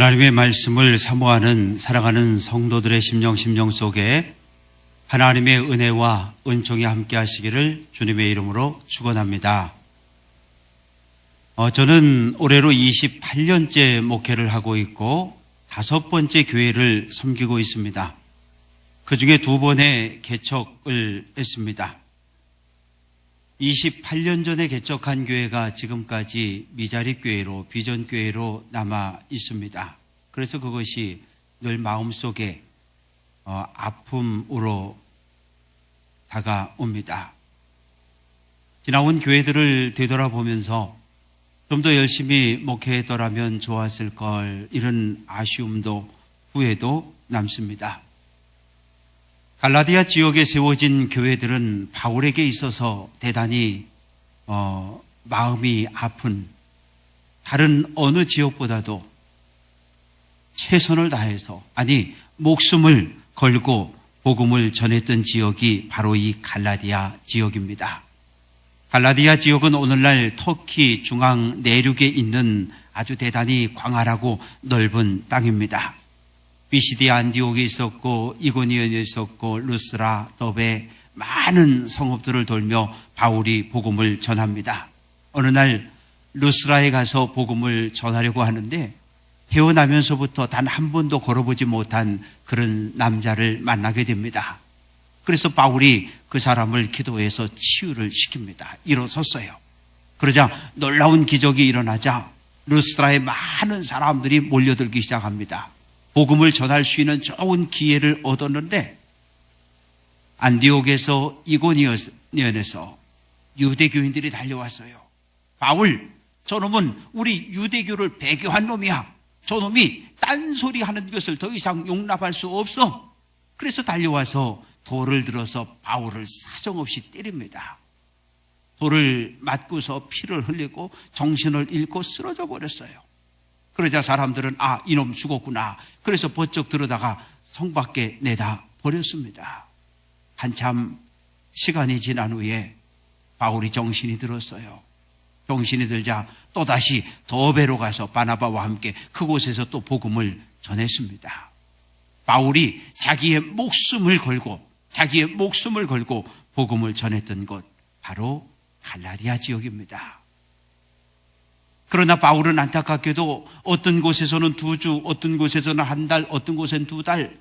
하나님의 말씀을 사모하는 사랑하는 성도들의 심령 속에 하나님의 은혜와 은총이 함께 하시기를 주님의 이름으로 축원합니다. 저는 올해로 28년째 목회를 하고 있고 5번째 교회를 섬기고 있습니다. 그 중에 2번의 개척을 했습니다. 28년 전에 개척한 교회가 지금까지 미자립교회로 비전교회로 남아 있습니다. 그래서 그것이 늘 마음속에 아픔으로 다가옵니다. 지나온 교회들을 되돌아보면서 좀 더 열심히 목회했더라면 좋았을 걸, 이런 아쉬움도 후회도 남습니다. 갈라디아 지역에 세워진 교회들은 바울에게 있어서 대단히 마음이 아픈, 다른 어느 지역보다도 최선을 다해서, 목숨을 걸고 복음을 전했던 지역이 바로 이 갈라디아 지역입니다. 갈라디아 지역은 오늘날 터키 중앙 내륙에 있는 아주 대단히 광활하고 넓은 땅입니다. 비시디아 안디옥이 있었고 이고니온이 있었고 루스라, 더베, 많은 성읍들을 돌며 바울이 복음을 전합니다. 어느 날 루스라에 가서 복음을 전하려고 하는데 태어나면서부터 단 한 번도 걸어보지 못한 그런 남자를 만나게 됩니다. 그래서 바울이 그 사람을 기도해서 치유를 시킵니다. 일어섰어요. 그러자 놀라운 기적이 일어나자 루스라에 많은 사람들이 몰려들기 시작합니다. 복음을 전할 수 있는 좋은 기회를 얻었는데 안디옥에서 이고니온에서 유대교인들이 달려왔어요. 바울, 저놈은 우리 유대교를 배교한 놈이야. 저놈이 딴소리 하는 것을 더 이상 용납할 수 없어. 그래서 달려와서 돌을 들어서 바울을 사정없이 때립니다. 돌을 맞고서 피를 흘리고 정신을 잃고 쓰러져 버렸어요. 그러자 사람들은 이놈 죽었구나. 그래서 번쩍 들어다가 성 밖에 내다 버렸습니다. 한참 시간이 지난 후에 바울이 정신이 들었어요. 정신이 들자 또다시 더베로 가서 바나바와 함께 그곳에서 또 복음을 전했습니다. 바울이 자기의 목숨을 걸고 복음을 전했던 곳, 바로 갈라디아 지역입니다. 그러나 바울은 안타깝게도 어떤 곳에서는 2주, 어떤 곳에서는 1달, 어떤 곳엔 2달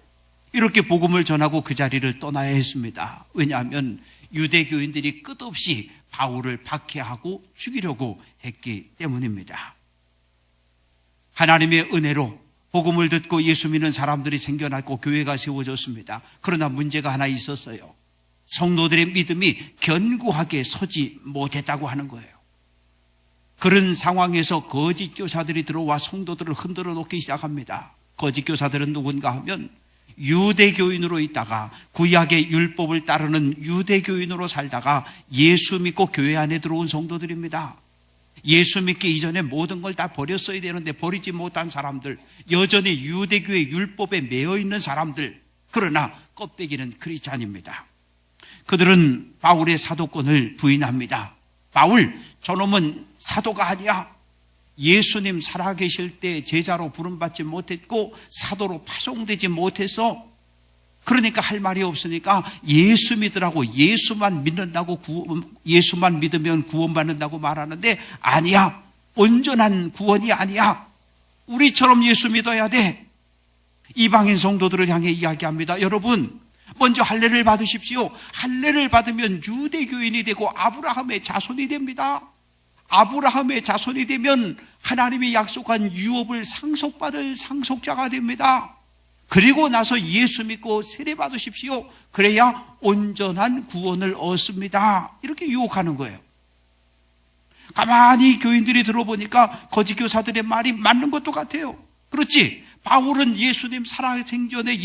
이렇게 복음을 전하고 그 자리를 떠나야 했습니다. 왜냐하면 유대교인들이 끝없이 바울을 박해하고 죽이려고 했기 때문입니다. 하나님의 은혜로 복음을 듣고 예수 믿는 사람들이 생겨났고 교회가 세워졌습니다. 그러나 문제가 하나 있었어요. 성도들의 믿음이 견고하게 서지 못했다고 하는 거예요. 그런 상황에서 거짓 교사들이 들어와 성도들을 흔들어 놓기 시작합니다. 거짓 교사들은 누군가 하면 유대교인으로 있다가 구약의 율법을 따르는 유대교인으로 살다가 예수 믿고 교회 안에 들어온 성도들입니다. 예수 믿기 이전에 모든 걸 다 버렸어야 되는데 버리지 못한 사람들, 여전히 유대교의 율법에 매여 있는 사람들, 그러나 껍데기는 크리스찬입니다. 그들은 바울의 사도권을 부인합니다. 바울, 저놈은 사도가 아니야. 예수님 살아계실 때 제자로 부름받지 못했고 사도로 파송되지 못해서, 그러니까 할 말이 없으니까 예수 믿으라고, 예수만 믿으면 구원받는다고 말하는데 아니야. 온전한 구원이 아니야. 우리처럼 예수 믿어야 돼. 이방인 성도들을 향해 이야기합니다. 여러분, 먼저 할례를 받으십시오. 할례를 받으면 유대교인이 되고 아브라함의 자손이 됩니다. 아브라함의 자손이 되면 하나님이 약속한 유업을 상속받을 상속자가 됩니다. 그리고 나서 예수 믿고 세례 받으십시오. 그래야 온전한 구원을 얻습니다. 이렇게 유혹하는 거예요. 가만히 교인들이 들어보니까 거짓 교사들의 말이 맞는 것도 같아요. 그렇지? 바울은 예수님 살아생전에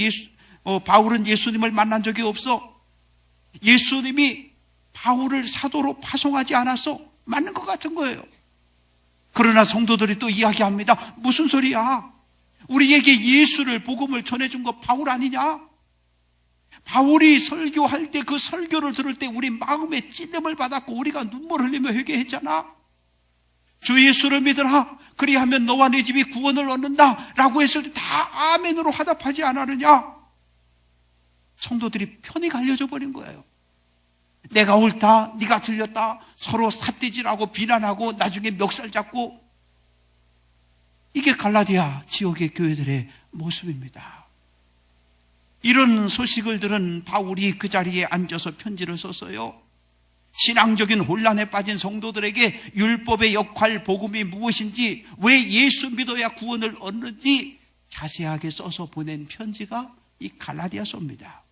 바울은 예수님을 만난 적이 없어. 예수님이 바울을 사도로 파송하지 않았어. 맞는 것 같은 거예요. 그러나 성도들이 또 이야기합니다. 무슨 소리야? 우리에게 예수를, 복음을 전해준 거 바울 아니냐? 바울이 설교할 때 그 설교를 들을 때 우리 마음에 찔림을 받았고 우리가 눈물 흘리며 회개했잖아. 주 예수를 믿으라. 그리하면 너와 네 집이 구원을 얻는다 라고 했을 때 다 아멘으로 화답하지 않았느냐? 성도들이 편이 갈려져 버린 거예요. 내가 옳다, 네가 틀렸다, 서로 삿대질하고 비난하고 나중에 멱살 잡고, 이게 갈라디아 지역의 교회들의 모습입니다. 이런 소식을 들은 바울이 그 자리에 앉아서 편지를 썼어요. 신앙적인 혼란에 빠진 성도들에게 율법의 역할, 복음이 무엇인지, 왜 예수 믿어야 구원을 얻는지 자세하게 써서 보낸 편지가 이 갈라디아서입니다.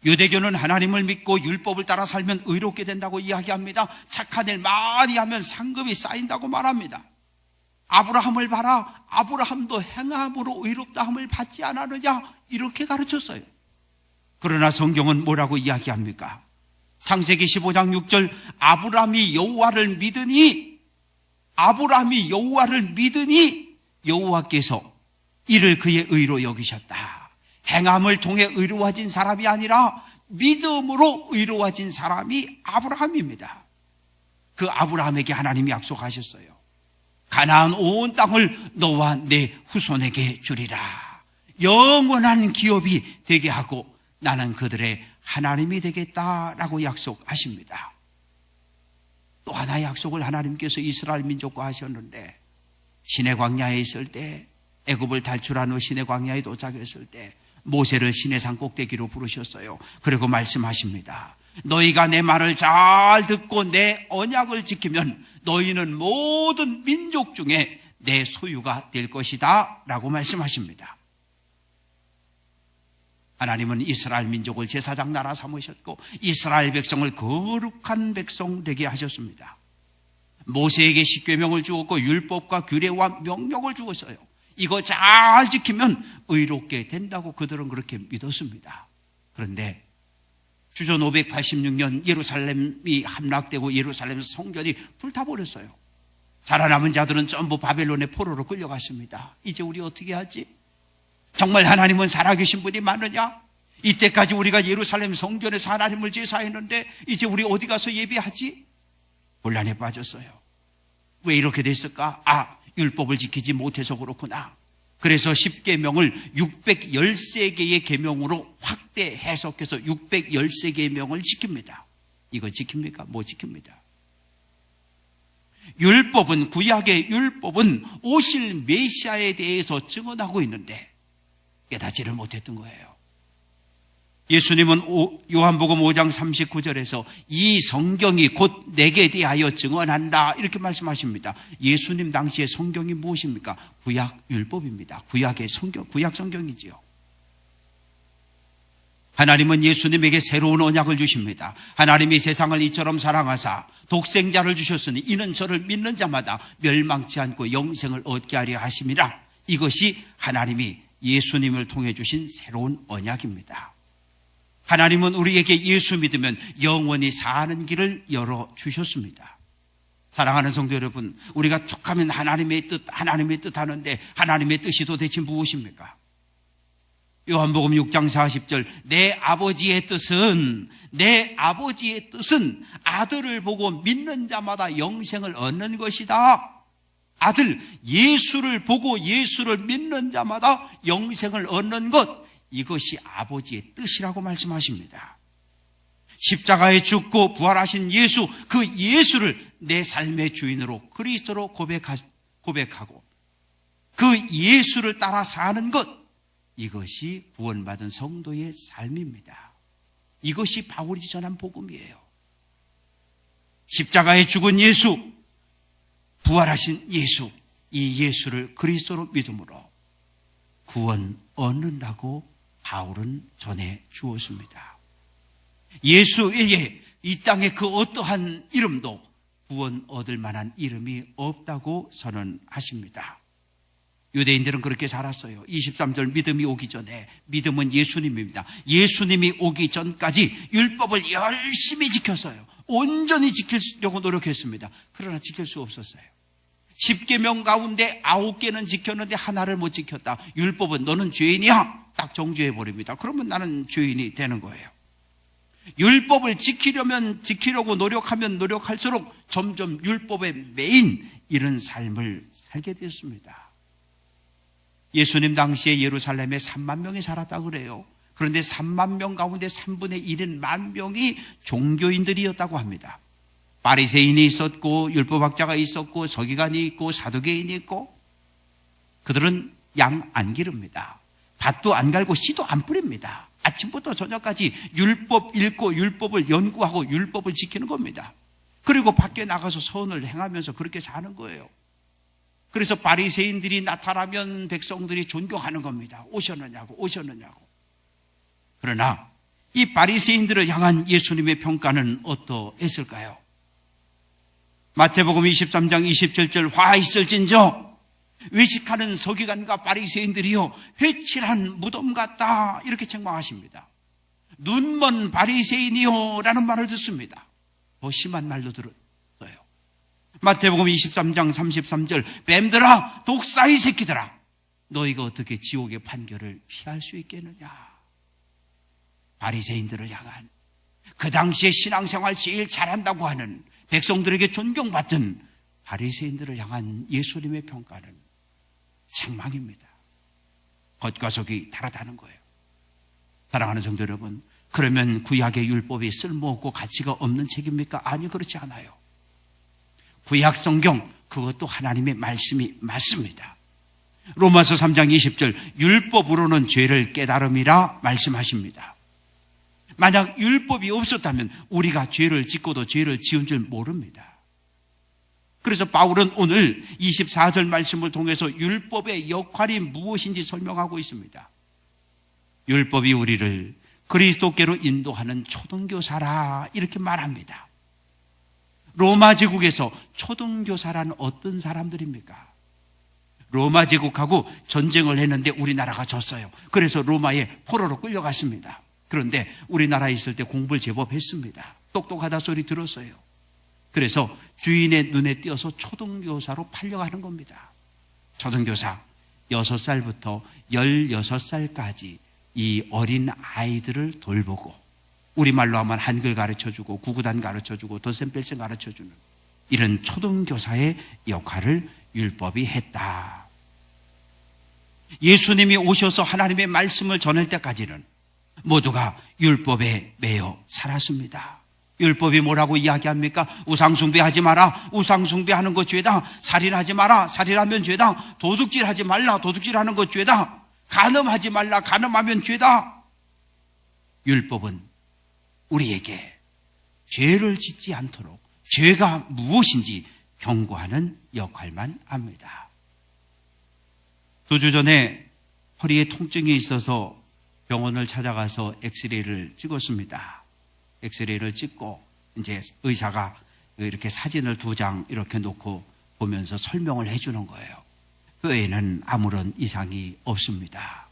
유대교는 하나님을 믿고 율법을 따라 살면 의롭게 된다고 이야기합니다. 착한 일 많이 하면 상급이 쌓인다고 말합니다. 아브라함을 봐라. 아브라함도 행함으로 의롭다함을 받지 않았느냐? 이렇게 가르쳤어요. 그러나 성경은 뭐라고 이야기합니까? 창세기 15장 6절, 아브라함이 여호와를 믿으니 여호와께서 이를 그의 의로 여기셨다. 행함을 통해 의로워진 사람이 아니라 믿음으로 의로워진 사람이 아브라함입니다. 그 아브라함에게 하나님이 약속하셨어요. 가나안 온 땅을 너와 내 후손에게 주리라. 영원한 기업이 되게 하고 나는 그들의 하나님이 되겠다라고 약속하십니다. 또 하나의 약속을 하나님께서 이스라엘 민족과 하셨는데, 시내 광야에 있을 때, 애굽을 탈출한 후 시내 광야에 도착했을 때 모세를 시내산 꼭대기로 부르셨어요. 그리고 말씀하십니다. 너희가 내 말을 잘 듣고 내 언약을 지키면 너희는 모든 민족 중에 내 소유가 될 것이다 라고 말씀하십니다. 하나님은 이스라엘 민족을 제사장 나라 삼으셨고 이스라엘 백성을 거룩한 백성 되게 하셨습니다. 모세에게 십계명을 주었고 율법과 규례와 명령을 주었어요. 이거 잘 지키면 의롭게 된다고 그들은 그렇게 믿었습니다. 그런데 주전 586년 예루살렘이 함락되고 예루살렘 성전이 불타버렸어요. 살아남은 자들은 전부 바벨론의 포로로 끌려갔습니다. 이제 우리 어떻게 하지? 정말 하나님은 살아계신 분이 많으냐? 이때까지 우리가 예루살렘 성전에서 하나님을 제사했는데 이제 우리 어디 가서 예배하지? 혼란에 빠졌어요. 왜 이렇게 됐을까? 율법을 지키지 못해서 그렇구나. 그래서 10계명을 613개의 계명으로 확대 해석해서 613개의 명을 지킵니다. 이거 지킵니까? 못 지킵니다. 율법은, 구약의 율법은 오실 메시아에 대해서 증언하고 있는데 깨닫지를 못했던 거예요. 예수님은 요한복음 5장 39절에서 이 성경이 곧 내게 대하여 증언한다 이렇게 말씀하십니다. 예수님 당시의 성경이 무엇입니까? 구약 율법입니다. 구약의 성경, 구약 성경이지요. 하나님은 예수님에게 새로운 언약을 주십니다. 하나님이 세상을 이처럼 사랑하사 독생자를 주셨으니 이는 저를 믿는 자마다 멸망치 않고 영생을 얻게 하려 하심이라. 이것이 하나님이 예수님을 통해 주신 새로운 언약입니다. 하나님은 우리에게 예수 믿으면 영원히 사는 길을 열어주셨습니다. 사랑하는 성도 여러분, 우리가 툭하면 하나님의 뜻 하는데 하나님의 뜻이 도대체 무엇입니까? 요한복음 6장 40절, 내 아버지의 뜻은 아들을 보고 믿는 자마다 영생을 얻는 것이다. 아들, 예수를 보고 예수를 믿는 자마다 영생을 얻는 것, 이것이 아버지의 뜻이라고 말씀하십니다. 십자가에 죽고 부활하신 예수, 그 예수를 내 삶의 주인으로 그리스도로 고백하고 그 예수를 따라 사는 것, 이것이 구원받은 성도의 삶입니다. 이것이 바울이 전한 복음이에요. 십자가에 죽은 예수, 부활하신 예수, 이 예수를 그리스도로 믿음으로 구원 얻는다고 바울은 전해 주었습니다. 예수 외에 이 땅에 그 어떠한 이름도 구원 얻을 만한 이름이 없다고 선언하십니다. 유대인들은 그렇게 살았어요. 23절, 믿음이 오기 전에, 믿음은 예수님입니다. 예수님이 오기 전까지 율법을 열심히 지켰어요. 온전히 지키려고 노력했습니다. 그러나 지킬 수 없었어요. 10계명 가운데 9개는 지켰는데 하나를 못 지켰다. 율법은 너는 죄인이야, 딱 정죄해 버립니다. 그러면 나는 죄인이 되는 거예요. 율법을 지키려고 노력하면 노력할수록 점점 율법에 매인 이런 삶을 살게 되었습니다. 예수님 당시에 예루살렘에 3만 명이 살았다고 그래요. 그런데 3만 명 가운데 3분의 1인 1만 명이 종교인들이었다고 합니다. 바리새인이 있었고 율법학자가 있었고 서기관이 있고 사두개인이 있고, 그들은 양 안 기릅니다. 밭도 안 갈고 씨도 안 뿌립니다. 아침부터 저녁까지 율법 읽고 율법을 연구하고 율법을 지키는 겁니다. 그리고 밖에 나가서 선을 행하면서 그렇게 사는 거예요. 그래서 바리새인들이 나타나면 백성들이 존경하는 겁니다. 오셨느냐고. 그러나 이 바리새인들을 향한 예수님의 평가는 어떠했을까요? 마태복음 23장 27절, 화 있을진저 외식하는 서기관과 바리새인들이요 회칠한 무덤 같다, 이렇게 책망하십니다. 눈먼 바리새인이요 라는 말을 듣습니다. 더 심한 말도 들었어요. 마태복음 23장 33절, 뱀들아, 독사의 새끼들아, 너희가 어떻게 지옥의 판결을 피할 수 있겠느냐. 바리새인들을 향한, 그 당시에 신앙생활 제일 잘한다고 하는, 백성들에게 존경받던 바리새인들을 향한 예수님의 평가는 책망입니다. 겉과 속이 다르다는 거예요. 사랑하는 성도 여러분, 그러면 구약의 율법이 쓸모없고 가치가 없는 책입니까? 아니, 그렇지 않아요. 구약 성경, 그것도 하나님의 말씀이 맞습니다. 로마서 3장 20절, 율법으로는 죄를 깨달음이라 말씀하십니다. 만약 율법이 없었다면 우리가 죄를 짓고도 죄를 지은 줄 모릅니다. 그래서 바울은 오늘 24절 말씀을 통해서 율법의 역할이 무엇인지 설명하고 있습니다. 율법이 우리를 그리스도께로 인도하는 초등교사라, 이렇게 말합니다. 로마 제국에서 초등교사란 어떤 사람들입니까? 로마 제국하고 전쟁을 했는데 우리나라가 졌어요. 그래서 로마에 포로로 끌려갔습니다. 그런데 우리나라에 있을 때 공부를 제법 했습니다. 똑똑하다 소리 들었어요. 그래서 주인의 눈에 띄어서 초등교사로 팔려가는 겁니다. 초등교사, 6살부터 16살까지 이 어린 아이들을 돌보고, 우리말로 하면 한글 가르쳐주고 구구단 가르쳐주고 덧셈뺄셈 가르쳐주는 이런 초등교사의 역할을 율법이 했다. 예수님이 오셔서 하나님의 말씀을 전할 때까지는 모두가 율법에 매여 살았습니다. 율법이 뭐라고 이야기합니까? 우상숭배하지 마라, 우상숭배하는 것 죄다. 살인하지 마라, 살인하면 죄다. 도둑질하지 말라, 도둑질하는 것 죄다. 간음하지 말라, 간음하면 죄다. 율법은 우리에게 죄를 짓지 않도록 죄가 무엇인지 경고하는 역할만 합니다. 2주 전에 허리에 통증이 있어서 병원을 찾아가서 엑스레이를 찍었습니다. 엑스레이를 찍고 이제 의사가 이렇게 사진을 2장 이렇게 놓고 보면서 설명을 해주는 거예요. 뼈에는 아무런 이상이 없습니다.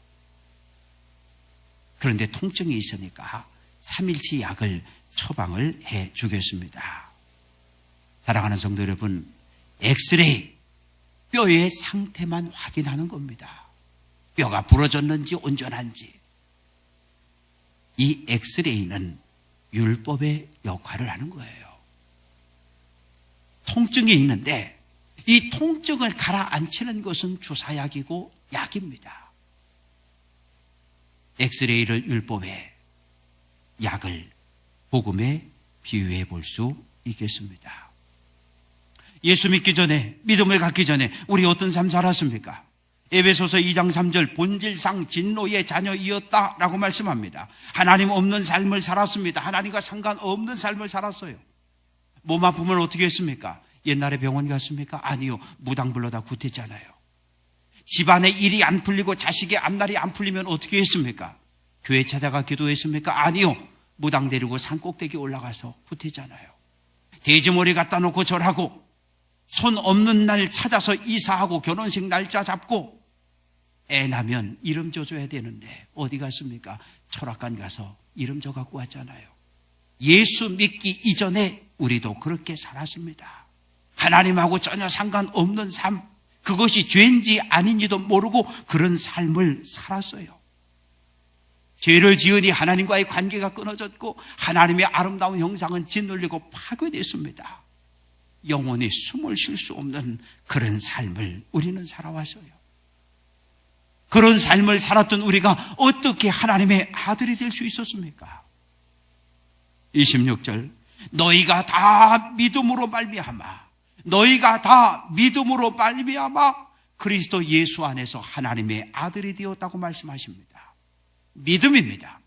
그런데 통증이 있으니까 3일치 약을 처방을 해 주겠습니다. 사랑하는 성도 여러분, 엑스레이, 뼈의 상태만 확인하는 겁니다. 뼈가 부러졌는지 온전한지. 이 엑스레이는 율법의 역할을 하는 거예요. 통증이 있는데 이 통증을 가라앉히는 것은 주사약이고 약입니다. 엑스레이를 율법의 약을 복음에 비유해 볼 수 있겠습니다. 예수 믿기 전에, 믿음을 갖기 전에 우리 어떤 삶 살았습니까? 에베소서 2장 3절, 본질상 진노의 자녀이었다라고 말씀합니다. 하나님 없는 삶을 살았습니다. 하나님과 상관없는 삶을 살았어요. 몸 아프면 어떻게 했습니까? 옛날에 병원 갔습니까? 아니요. 무당 불러다 굿했잖아요. 집안에 일이 안 풀리고 자식의 앞날이 안 풀리면 어떻게 했습니까? 교회 찾아가 기도했습니까? 아니요. 무당 데리고 산 꼭대기 올라가서 굿했잖아요. 돼지머리 갖다 놓고 절하고, 손 없는 날 찾아서 이사하고 결혼식 날짜 잡고, 애 나면 이름 줘줘야 되는데 어디 갔습니까? 철학관 가서 이름 줘 갖고 왔잖아요. 예수 믿기 이전에 우리도 그렇게 살았습니다. 하나님하고 전혀 상관없는 삶, 그것이 죄인지 아닌지도 모르고 그런 삶을 살았어요. 죄를 지으니 하나님과의 관계가 끊어졌고 하나님의 아름다운 형상은 짓눌리고 파괴됐습니다. 영원히 숨을 쉴 수 없는 그런 삶을 우리는 살아왔어요. 그런 삶을 살았던 우리가 어떻게 하나님의 아들이 될 수 있었습니까? 26절, 너희가 다 믿음으로 말미암아 그리스도 예수 안에서 하나님의 아들이 되었다고 말씀하십니다. 믿음입니다.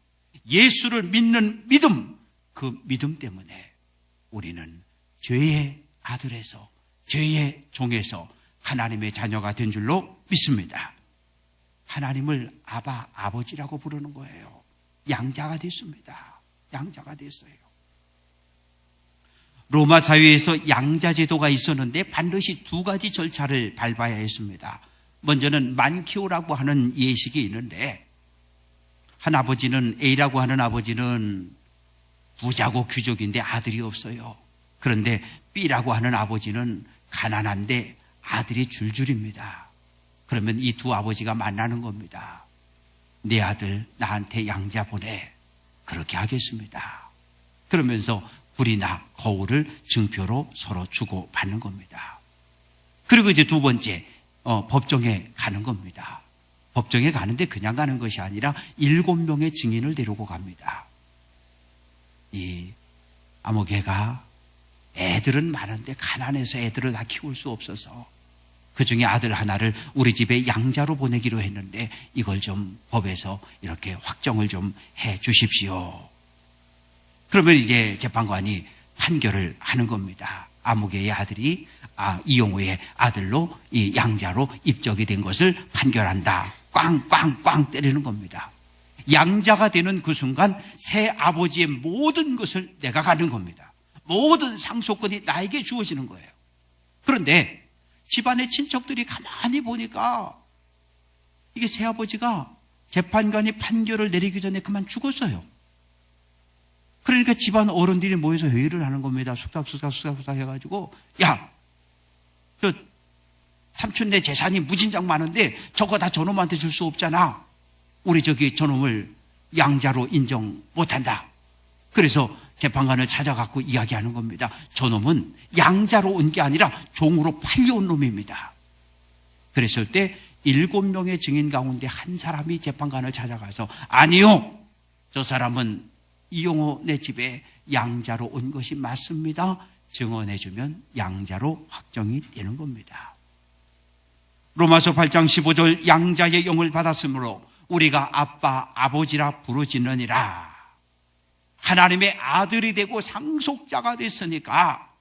예수를 믿는 믿음, 그 믿음 때문에 우리는 죄의 아들에서, 죄의 종에서 하나님의 자녀가 된 줄로 믿습니다. 하나님을 아바, 아버지라고 부르는 거예요. 양자가 됐습니다. 양자가 됐어요. 로마 사회에서 양자 제도가 있었는데 반드시 두 가지 절차를 밟아야 했습니다. 먼저는 만키오라고 하는 예식이 있는데, 한 아버지는, A라고 하는 아버지는 부자고 귀족인데 아들이 없어요. 그런데 B라고 하는 아버지는 가난한데 아들이 줄줄입니다. 그러면 이 두 아버지가 만나는 겁니다. 내 아들 나한테 양자 보내. 그렇게 하겠습니다. 그러면서 굴이나 거울을 증표로 서로 주고 받는 겁니다. 그리고 이제 두 번째, 법정에 가는 겁니다. 법정에 가는데 그냥 가는 것이 아니라 7명의 증인을 데리고 갑니다. 이 아무개가 애들은 많은데 가난해서 애들을 다 키울 수 없어서 그 중에 아들 하나를 우리 집에 양자로 보내기로 했는데 이걸 좀 법에서 이렇게 확정을 좀 해 주십시오. 그러면 이제 재판관이 판결을 하는 겁니다. 아무개의 아들이 이용호의 아들로 이 양자로 입적이 된 것을 판결한다. 꽝꽝꽝 때리는 겁니다. 양자가 되는 그 순간 새 아버지의 모든 것을 내가 갖는 겁니다. 모든 상속권이 나에게 주어지는 거예요. 그런데 집안의 친척들이 가만히 보니까 이게 새 아버지가 재판관이 판결을 내리기 전에 그만 죽었어요. 그러니까 집안 어른들이 모여서 회의를 하는 겁니다. 숙닥 해가지고, 야, 저 삼촌네 재산이 무진장 많은데 저거 다 저놈한테 줄 수 없잖아. 우리 저놈을 양자로 인정 못한다. 그래서 재판관을 찾아갖고 이야기하는 겁니다. 저놈은 양자로 온 게 아니라 종으로 팔려온 놈입니다. 그랬을 때 7명의 증인 가운데 한 사람이 재판관을 찾아가서, 아니요, 저 사람은 이용호 내 집에 양자로 온 것이 맞습니다. 증언해주면 양자로 확정이 되는 겁니다. 로마서 8장 15절, 양자의 영을 받았으므로 우리가 아빠, 아버지라 부르짖느니라. 하나님의 아들이 되고 상속자가 됐으니까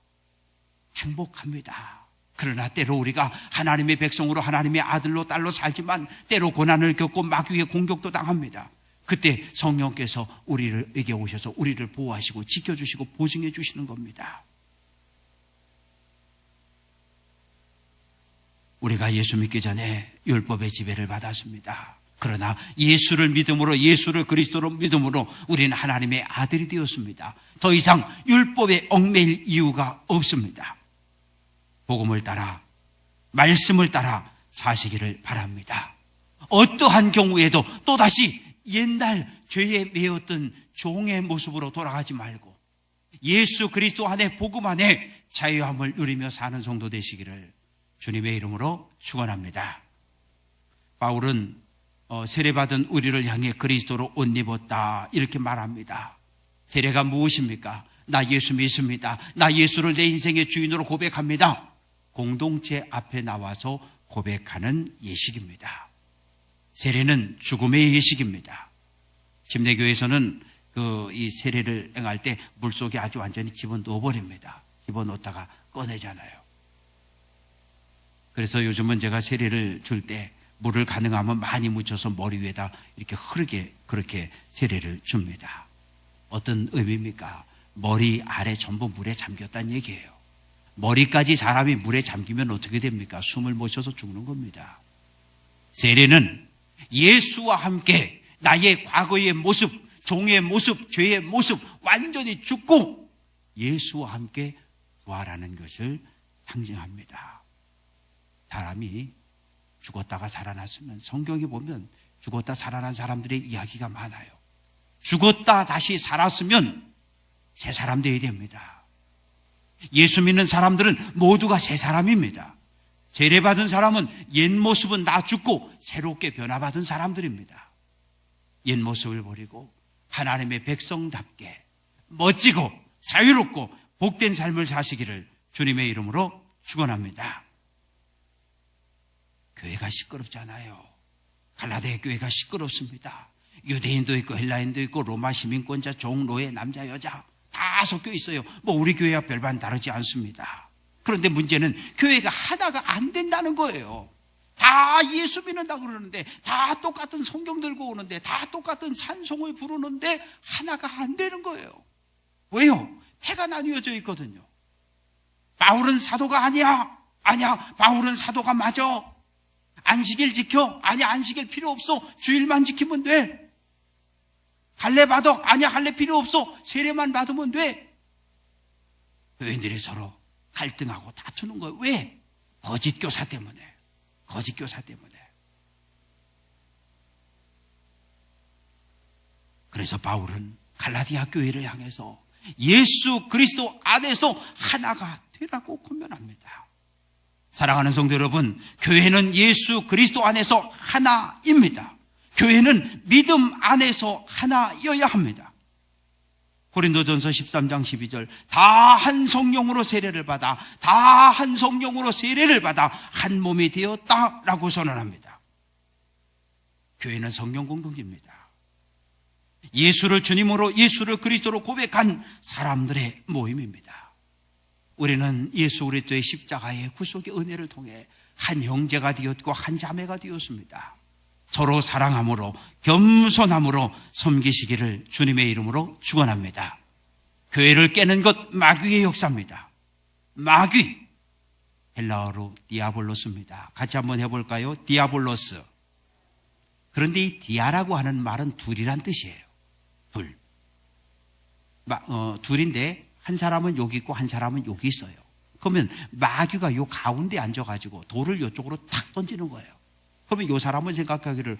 행복합니다. 그러나 때로 우리가 하나님의 백성으로 하나님의 아들로 딸로 살지만 때로 고난을 겪고 마귀의 공격도 당합니다. 그때 성령께서 우리에게 오셔서 우리를 보호하시고 지켜주시고 보증해 주시는 겁니다. 우리가 예수 믿기 전에 율법의 지배를 받았습니다. 그러나 예수를 믿음으로, 예수를 그리스도로 믿음으로 우리는 하나님의 아들이 되었습니다. 더 이상 율법에 얽매일 이유가 없습니다. 복음을 따라, 말씀을 따라 사시기를 바랍니다. 어떠한 경우에도 또다시 옛날 죄에 매였던 종의 모습으로 돌아가지 말고 예수 그리스도 안에, 복음 안에 자유함을 누리며 사는 성도 되시기를 주님의 이름으로 축원합니다. 바울은 세례받은 우리를 향해 그리스도로 옷 입었다 이렇게 말합니다. 세례가 무엇입니까? 나 예수 믿습니다. 나 예수를 내 인생의 주인으로 고백합니다. 공동체 앞에 나와서 고백하는 예식입니다. 세례는 죽음의 예식입니다. 침례교에서는 이 세례를 행할 때 물속에 아주 완전히 집어넣어 버립니다. 집어넣다가 꺼내잖아요. 그래서 요즘은 제가 세례를 줄 때 물을 가능하면 많이 묻혀서 머리 위에다 이렇게 흐르게 그렇게 세례를 줍니다. 어떤 의미입니까? 머리 아래 전부 물에 잠겼다는 얘기예요. 머리까지 사람이 물에 잠기면 어떻게 됩니까? 숨을 못 쉬어서 죽는 겁니다. 세례는 예수와 함께 나의 과거의 모습, 종의 모습, 죄의 모습 완전히 죽고 예수와 함께 부활하는 것을 상징합니다. 사람이 죽었다가 살아났으면 성경에 보면 죽었다 살아난 사람들의 이야기가 많아요. 죽었다 다시 살았으면 새 사람 되어야 됩니다. 예수 믿는 사람들은 모두가 새 사람입니다. 세례받은 사람은 옛 모습은 다 죽고 새롭게 변화받은 사람들입니다. 옛 모습을 버리고 하나님의 백성답게 멋지고 자유롭고 복된 삶을 사시기를 주님의 이름으로 축원합니다. 교회가 시끄럽잖아요. 갈라디아 교회가 시끄럽습니다. 유대인도 있고 헬라인도 있고 로마 시민권자, 종로의 남자 여자 다 섞여 있어요. 뭐 우리 교회와 별반 다르지 않습니다. 그런데 문제는 교회가 하나가 안 된다는 거예요. 다 예수 믿는다고 그러는데, 다 똑같은 성경 들고 오는데, 다 똑같은 찬송을 부르는데 하나가 안 되는 거예요. 왜요? 패가 나뉘어져 있거든요. 바울은 사도가 아니야. 아니야, 바울은 사도가 맞아. 안식일 지켜. 아니야, 안식일 필요 없어. 주일만 지키면 돼. 할례 받아. 아니야, 할례 필요 없어. 세례만 받으면 돼. 교인들이 서로 갈등하고 다투는 거예요. 왜? 거짓 교사 때문에. 거짓 교사 때문에. 그래서 바울은 갈라디아 교회를 향해서 예수 그리스도 안에서 하나가 되라고 권면합니다. 사랑하는 성도 여러분, 교회는 예수 그리스도 안에서 하나입니다. 교회는 믿음 안에서 하나여야 합니다. 고린도전서 13장 12절, 다 한 성령으로 세례를 받아, 다 한 성령으로 세례를 받아 한 몸이 되었다라고 선언합니다. 교회는 성령 공동체입니다. 예수를 주님으로, 예수를 그리스도로 고백한 사람들의 모임입니다. 우리는 예수 그리스도의 십자가의 구속의 은혜를 통해 한 형제가 되었고 한 자매가 되었습니다. 서로 사랑함으로, 겸손함으로 섬기시기를 주님의 이름으로 축원합니다. 교회를 깨는 것 마귀의 역사입니다. 마귀, 헬라어로 디아볼로스입니다. 같이 한번 해볼까요? 디아볼로스. 그런데 이 디아라고 하는 말은 둘이란 뜻이에요. 둘. 둘인데 한 사람은 여기 있고 한 사람은 여기 있어요. 그러면 마귀가 요 가운데 앉아가지고 돌을 이쪽으로 탁 던지는 거예요. 그러면 요 사람은 생각하기를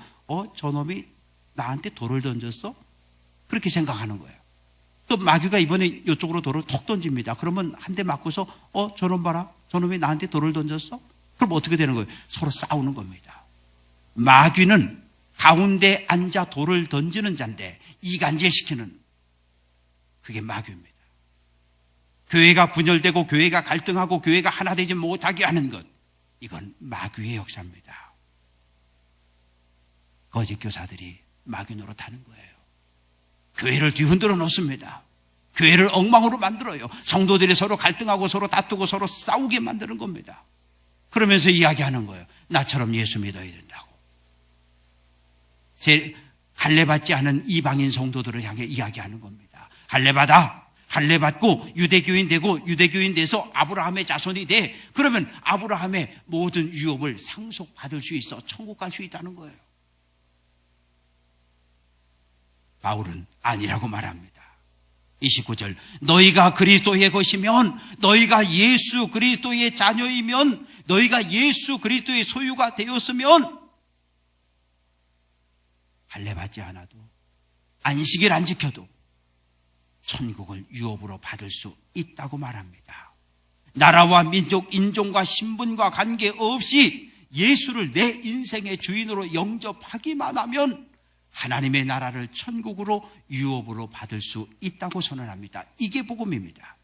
저놈이 나한테 돌을 던졌어? 그렇게 생각하는 거예요. 또 마귀가 이번에 이쪽으로 돌을 톡 던집니다. 그러면 한 대 맞고서 저놈 봐라. 저놈이 나한테 돌을 던졌어? 그럼 어떻게 되는 거예요? 서로 싸우는 겁니다. 마귀는 가운데 앉아 돌을 던지는 자인데 이간질시키는, 그게 마귀입니다. 교회가 분열되고 교회가 갈등하고 교회가 하나 되지 못하게 하는 것, 이건 마귀의 역사입니다. 거짓 교사들이 마귀 노릇하는 거예요. 교회를 뒤흔들어 놓습니다. 교회를 엉망으로 만들어요. 성도들이 서로 갈등하고 서로 다투고 서로 싸우게 만드는 겁니다. 그러면서 이야기하는 거예요. 나처럼 예수 믿어야 된다고. 제 할례 받지 않은 이방인 성도들을 향해 이야기하는 겁니다. 할례 받아. 할례 받고 유대교인 되고, 유대교인 돼서 아브라함의 자손이 돼. 그러면 아브라함의 모든 유업을 상속받을 수 있어. 천국 갈 수 있다는 거예요. 바울은 아니라고 말합니다. 29절, 너희가 그리스도의 것이면, 너희가 예수 그리스도의 자녀이면, 너희가 예수 그리스도의 소유가 되었으면 할례 받지 않아도, 안식일 안 지켜도 천국을 유업으로 받을 수 있다고 말합니다. 나라와 민족, 인종과 신분과 관계없이 예수를 내 인생의 주인으로 영접하기만 하면 하나님의 나라를 천국으로 유업으로 받을 수 있다고 선언합니다. 이게 복음입니다.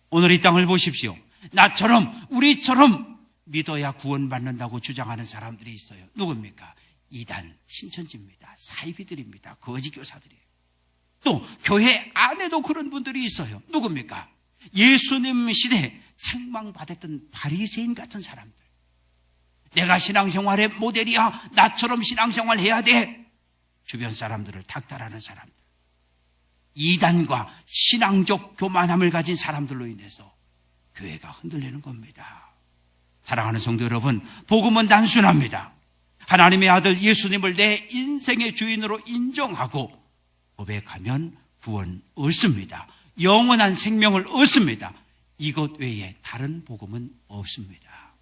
오늘 이 땅을 보십시오. 나처럼, 우리처럼 믿어야 구원받는다고 주장하는 사람들이 있어요. 누굽니까? 이단, 신천지입니다. 사이비들입니다. 거짓 교사들이에요. 또 교회 안에도 그런 분들이 있어요. 누굽니까? 예수님 시대에 책망받았던 바리새인 같은 사람들. 내가 신앙생활의 모델이야. 나처럼 신앙생활 해야 돼. 주변 사람들을 닥달하는 사람들, 이단과 신앙적 교만함을 가진 사람들로 인해서 교회가 흔들리는 겁니다. 사랑하는 성도 여러분, 복음은 단순합니다. 하나님의 아들 예수님을 내 인생의 주인으로 인정하고 고백하면 구원 얻습니다. 영원한 생명을 얻습니다. 이것 외에 다른 복음은 없습니다.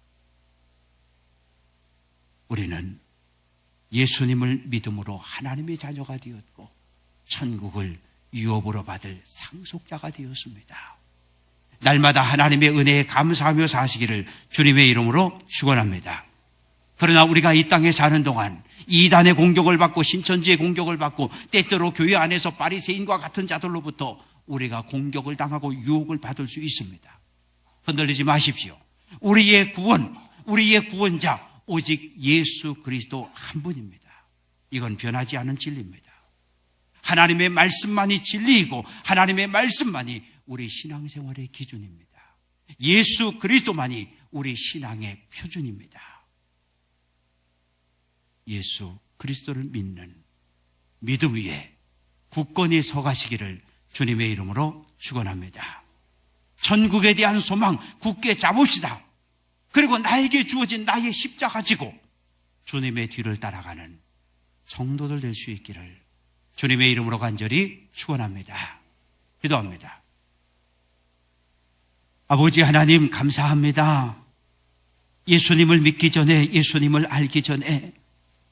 우리는 예수님을 믿음으로 하나님의 자녀가 되었고 천국을 유업으로 받을 상속자가 되었습니다. 날마다 하나님의 은혜에 감사하며 사시기를 주님의 이름으로 축원합니다. 그러나 우리가 이 땅에 사는 동안 이단의 공격을 받고 신천지의 공격을 받고 때때로 교회 안에서 바리새인과 같은 자들로부터 우리가 공격을 당하고 유혹을 받을 수 있습니다. 흔들리지 마십시오. 우리의 구원, 우리의 구원자 오직 예수 그리스도 한 분입니다. 이건 변하지 않은 진리입니다. 하나님의 말씀만이 진리이고 하나님의 말씀만이 우리 신앙생활의 기준입니다. 예수 그리스도만이 우리 신앙의 표준입니다. 예수 그리스도를 믿는 믿음 위에 굳건히 서가시기를 주님의 이름으로 축원합니다. 천국에 대한 소망 굳게 잡읍시다. 그리고 나에게 주어진 나의 십자가 지고 주님의 뒤를 따라가는 성도들 될 수 있기를 주님의 이름으로 간절히 축원합니다. 기도합니다. 아버지 하나님 감사합니다. 예수님을 믿기 전에, 예수님을 알기 전에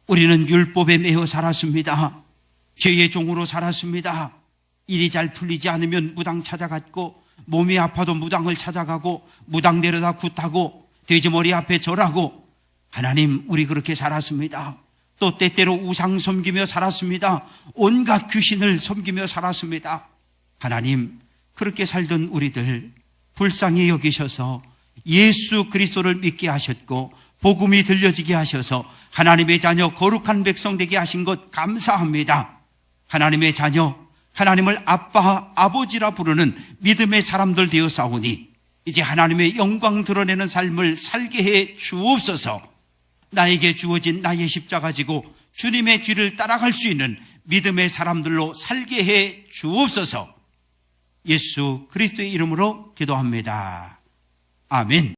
우리는 율법에 매여 살았습니다. 죄의 종으로 살았습니다. 일이 잘 풀리지 않으면 무당 찾아갔고, 몸이 아파도 무당을 찾아가고, 무당 데려다 굿하고, 돼지머리 앞에 절하고, 하나님 우리 그렇게 살았습니다. 또 때때로 우상 섬기며 살았습니다. 온갖 귀신을 섬기며 살았습니다. 하나님 그렇게 살던 우리들 불쌍히 여기셔서 예수 그리스도를 믿게 하셨고 복음이 들려지게 하셔서 하나님의 자녀 거룩한 백성 되게 하신 것 감사합니다. 하나님의 자녀, 하나님을 아빠, 아버지라 부르는 믿음의 사람들 되어 싸우니 이제 하나님의 영광 드러내는 삶을 살게 해 주옵소서. 나에게 주어진 나의 십자가 지고 주님의 뒤를 따라갈 수 있는 믿음의 사람들로 살게 해 주옵소서. 예수 그리스도의 이름으로 기도합니다. 아멘.